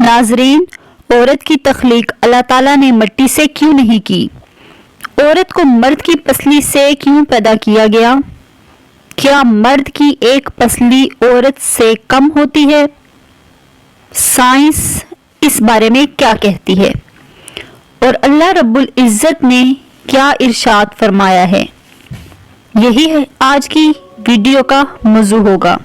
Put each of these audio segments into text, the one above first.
ناظرین، عورت کی تخلیق اللہ تعالیٰ نے مٹی سے کیوں نہیں کی؟ عورت کو مرد کی پسلی سے کیوں پیدا کیا گیا؟ کیا مرد کی ایک پسلی عورت سے کم ہوتی ہے؟ سائنس اس بارے میں کیا کہتی ہے؟ اور اللہ رب العزت نے کیا ارشاد فرمایا ہے؟ یہی ہے آج کی ویڈیو کا موضوع ہوگا،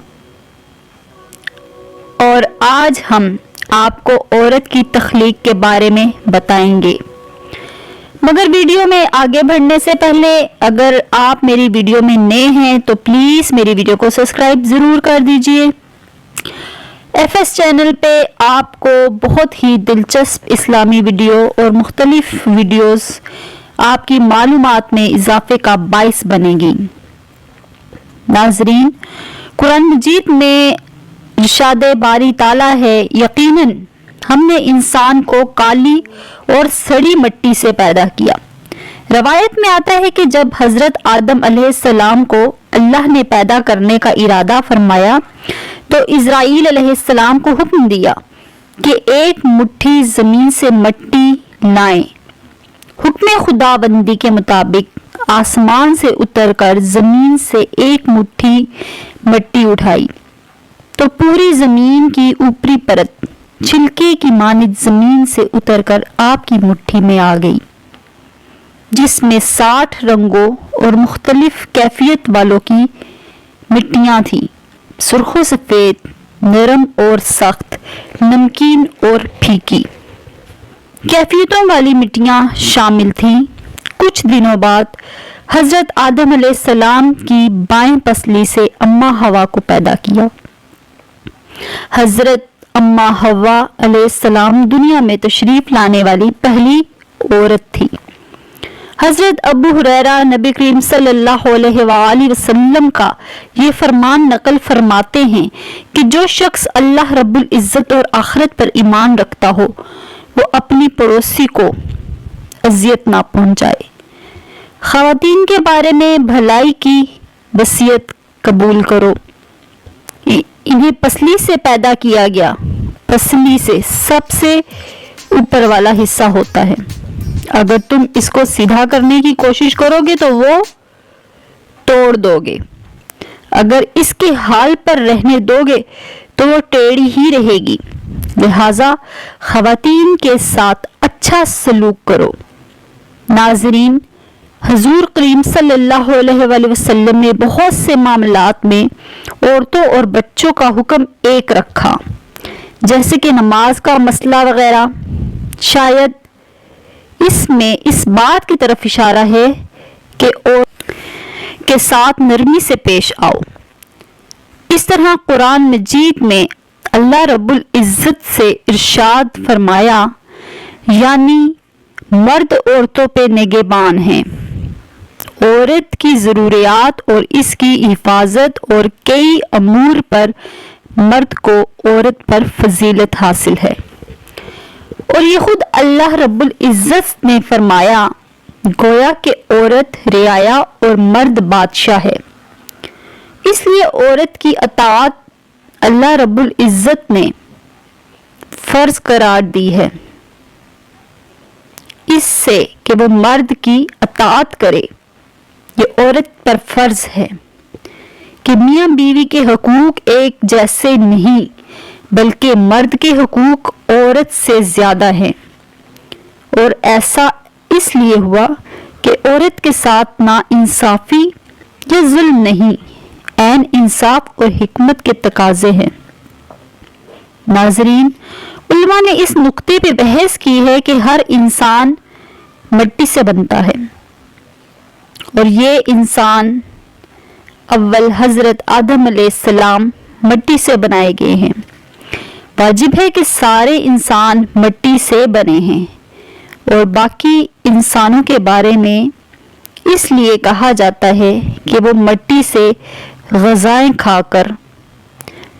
اور آج ہم آپ کو عورت کی تخلیق کے بارے میں بتائیں گے۔ مگر ویڈیو میں آگے بڑھنے سے پہلے اگر آپ میری ویڈیو میں نئے ہیں تو پلیز میری ویڈیو کو سبسکرائب ضرور کر دیجئے۔ ایف ایس چینل پہ آپ کو بہت ہی دلچسپ اسلامی ویڈیو اور مختلف ویڈیوز آپ کی معلومات میں اضافے کا باعث بنے گی۔ ناظرین، قرآن مجید میں ارشاد باری تعالیٰ ہے، یقیناً ہم نے انسان کو کالی اور سڑی مٹی سے پیدا کیا۔ روایت میں آتا ہے کہ جب حضرت آدم علیہ السلام کو اللہ نے پیدا کرنے کا ارادہ فرمایا تو اسرائیل علیہ السلام کو حکم دیا کہ ایک مٹھی زمین سے مٹی لائیں۔ حکم خداوندی کے مطابق آسمان سے اتر کر زمین سے ایک مٹھی مٹی اٹھائی تو پوری زمین کی اوپری پرت چھلکے کی مانند زمین سے اتر کر آپ کی مٹھی میں آ گئی، جس میں 60 رنگوں اور مختلف کیفیت والوں کی مٹیاں تھیں، سرخ و سفید، نرم اور سخت، نمکین اور پھیکی۔ کیفیتوں والی مٹیاں شامل تھیں۔ کچھ دنوں بعد حضرت آدم علیہ السلام کی بائیں پسلی سے اماں حوا کو پیدا کیا۔ حضرت اماں حوا علیہ السلام دنیا میں تشریف لانے والی پہلی عورت تھی۔ حضرت ابو ہریرہ نبی کریم صلی اللہ علیہ وآلہ وسلم کا یہ فرمان نقل فرماتے ہیں کہ جو شخص اللہ رب العزت اور آخرت پر ایمان رکھتا ہو وہ اپنی پڑوسی کو اذیت نہ پہنچائے۔ خواتین کے بارے میں بھلائی کی وصیت قبول کرو۔ انہیں پسلی سے پیدا کیا گیا۔ پسلی سے سب سے اوپر والا حصہ ہوتا ہے، اگر تم اس کو سیدھا کرنے کی کوشش کرو گے تو وہ توڑ دو گے، اگر اس کے حال پر رہنے دو گے تو وہ ٹیڑھی ہی رہے گی، لہذا خواتین کے ساتھ اچھا سلوک کرو۔ ناظرین، حضور کریم صلی اللہ علیہ وآلہ وسلم نے بہت سے معاملات میں عورتوں اور بچوں کا حکم ایک رکھا، جیسے کہ نماز کا مسئلہ وغیرہ۔ شاید اس میں اس بات کی طرف اشارہ ہے کہ عورت کے ساتھ نرمی سے پیش آؤ۔ اس طرح قرآن مجید میں اللہ رب العزت سے ارشاد فرمایا، یعنی مرد عورتوں پہ نگہبان ہیں۔ عورت کی ضروریات اور اس کی حفاظت اور کئی امور پر مرد کو عورت پر فضیلت حاصل ہے، اور یہ خود اللہ رب العزت نے فرمایا، گویا کہ عورت رعایا اور مرد بادشاہ ہے۔ اس لیے عورت کی اطاعت اللہ رب العزت نے فرض قرار دی ہے، اس سے کہ وہ مرد کی اطاعت کرے۔ یہ عورت پر فرض ہے کہ میاں بیوی کے حقوق ایک جیسے نہیں، بلکہ مرد کے حقوق عورت سے زیادہ ہیں، اور ایسا اس لیے ہوا کہ عورت کے ساتھ ناانصافی یا ظلم نہیں، عین انصاف اور حکمت کے تقاضے ہیں۔ ناظرین، علماء نے اس نقطے پہ بحث کی ہے کہ ہر انسان مٹی سے بنتا ہے، اور یہ انسان اول حضرت آدم علیہ السلام مٹی سے بنائے گئے ہیں۔ واجب ہے کہ سارے انسان مٹی سے بنے ہیں، اور باقی انسانوں کے بارے میں اس لیے کہا جاتا ہے کہ وہ مٹی سے غذائیں کھا کر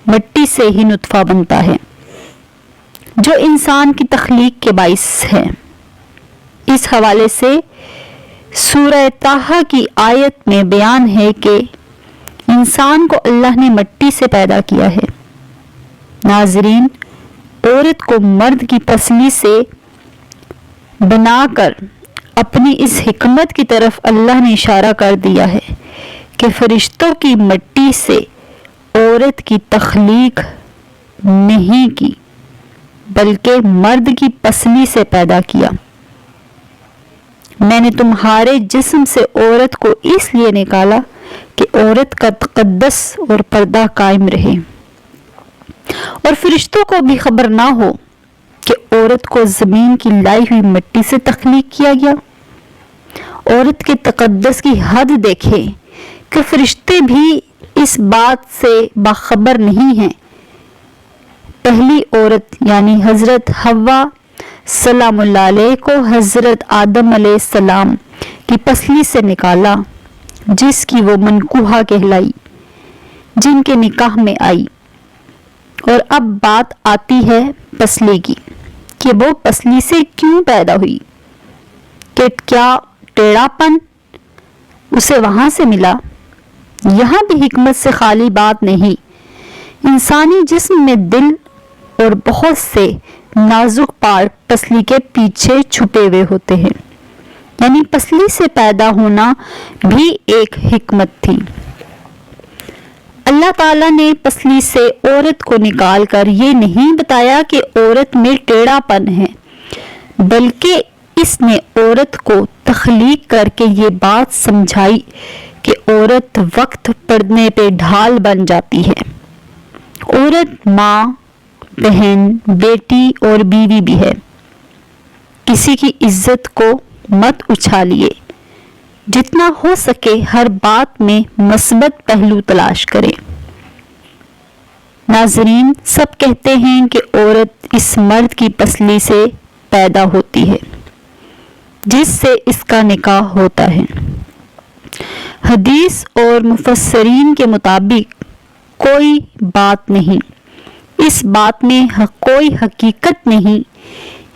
مٹی سے ہی نطفہ بنتا ہے، جو انسان کی تخلیق کے باعث ہے۔ اس حوالے سے سورہ طٰہٰ کی آیت میں بیان ہے کہ انسان کو اللہ نے مٹی سے پیدا کیا ہے۔ ناظرین، عورت کو مرد کی پسلی سے بنا کر اپنی اس حکمت کی طرف اللہ نے اشارہ کر دیا ہے کہ فرشتوں کی مٹی سے عورت کی تخلیق نہیں کی بلکہ مرد کی پسلی سے پیدا کیا۔ میں نے تمہارے جسم سے عورت کو اس لیے نکالا کہ عورت کا تقدس اور پردہ قائم رہے، اور فرشتوں کو بھی خبر نہ ہو کہ عورت کو زمین کی لائی ہوئی مٹی سے تخلیق کیا گیا۔ عورت کے تقدس کی حد دیکھیں کہ فرشتے بھی اس بات سے باخبر نہیں ہیں۔ پہلی عورت یعنی حضرت حوا سلام اللہ علیہ کو حضرت آدم علیہ السلام کی پسلی سے نکالا، جس کی وہ منکوحہ کہلائی، جن کے نکاح میں آئی۔ اور اب بات آتی ہے پسلی کی کہ وہ پسلی سے کیوں پیدا ہوئی، کہ کیا ٹیڑھا پن اسے وہاں سے ملا؟ یہاں بھی حکمت سے خالی بات نہیں۔ انسانی جسم میں دل اور بہت سے نازک پارٹ پسلی کے پیچھے چھپے ہوئے ہوتے ہیں، یعنی پسلی سے پیدا ہونا بھی ایک حکمت تھی۔ اللہ تعالیٰ نے پسلی سے عورت کو نکال کر یہ نہیں بتایا کہ عورت میں ٹیڑھا پن ہے، بلکہ اس نے عورت کو تخلیق کر کے یہ بات سمجھائی کہ عورت وقت پڑنے پہ ڈھال بن جاتی ہے۔ عورت ماں، بہن، بیٹی اور بیوی بھی ہے۔ کسی کی عزت کو مت اچھالیے، جتنا ہو سکے ہر بات میں مثبت پہلو تلاش کریں۔ ناظرین، سب کہتے ہیں کہ عورت اس مرد کی پسلی سے پیدا ہوتی ہے جس سے اس کا نکاح ہوتا ہے۔ حدیث اور مفسرین کے مطابق کوئی بات نہیں، اس بات میں کوئی حقیقت نہیں۔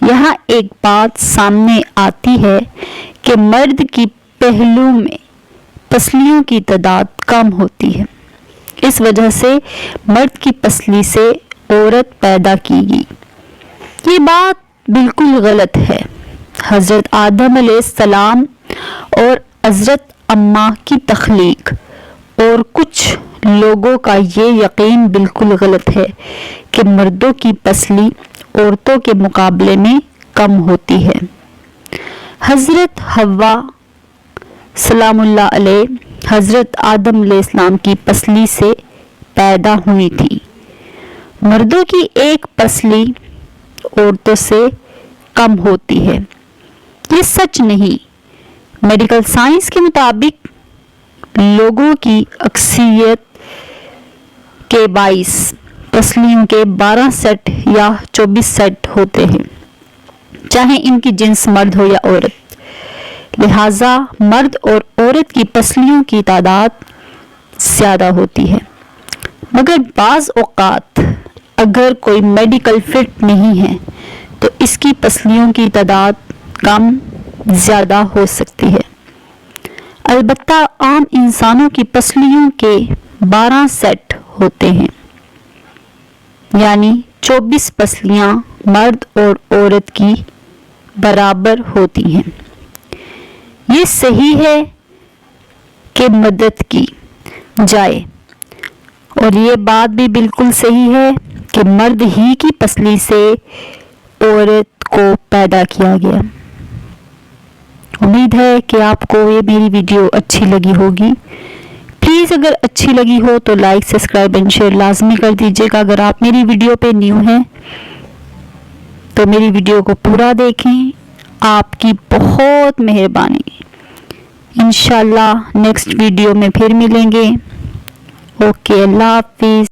یہاں ایک بات سامنے آتی ہے کہ مرد کی پہلو میں پسلیوں کی تعداد کم ہوتی ہے، اس وجہ سے مرد کی پسلی سے عورت پیدا کی گئی۔ یہ بات بالکل غلط ہے۔ حضرت آدم علیہ السلام اور حضرت اماں کی تخلیق اور کچھ لوگوں کا یہ یقین بالکل غلط ہے کہ مردوں کی پسلی عورتوں کے مقابلے میں کم ہوتی ہے۔ حضرت حوا سلام اللہ علیہ حضرت آدم علیہ السلام کی پسلی سے پیدا ہوئی تھی۔ مردوں کی ایک پسلی عورتوں سے کم ہوتی ہے، یہ سچ نہیں۔ میڈیکل سائنس کے مطابق لوگوں کی اکثریت کے 22 پسلیوں کے 12 سیٹ یا 24 سیٹ ہوتے ہیں، چاہے ان کی جنس مرد ہو یا عورت۔ لہذا مرد اور عورت کی پسلیوں کی تعداد زیادہ ہوتی ہے، مگر بعض اوقات اگر کوئی میڈیکل فٹ نہیں ہے تو اس کی پسلیوں کی تعداد کم زیادہ ہو سکتی ہے۔ البتہ عام انسانوں کی پسلیوں کے 12 سیٹ ہوتے ہیں، یعنی 24 پسلیاں مرد اور عورت کی برابر ہوتی ہیں۔ یہ صحیح ہے کہ مدد کی جائے، اور یہ بات بھی بالکل صحیح ہے کہ مرد ہی کی پسلی سے عورت کو پیدا کیا گیا۔ امید ہے کہ آپ کو یہ میری ویڈیو اچھی لگی ہوگی۔ پلیز اگر اچھی لگی ہو تو لائک، سبسکرائب اینڈ شیئر لازمی کر دیجیے گا۔ اگر آپ میری ویڈیو پہ نیو ہیں تو میری ویڈیو کو پورا دیکھیں، آپ کی بہت مہربانی۔ انشاءاللہ نیکسٹ ویڈیو میں پھر ملیں گے۔ اوکے، اللہ حافظ۔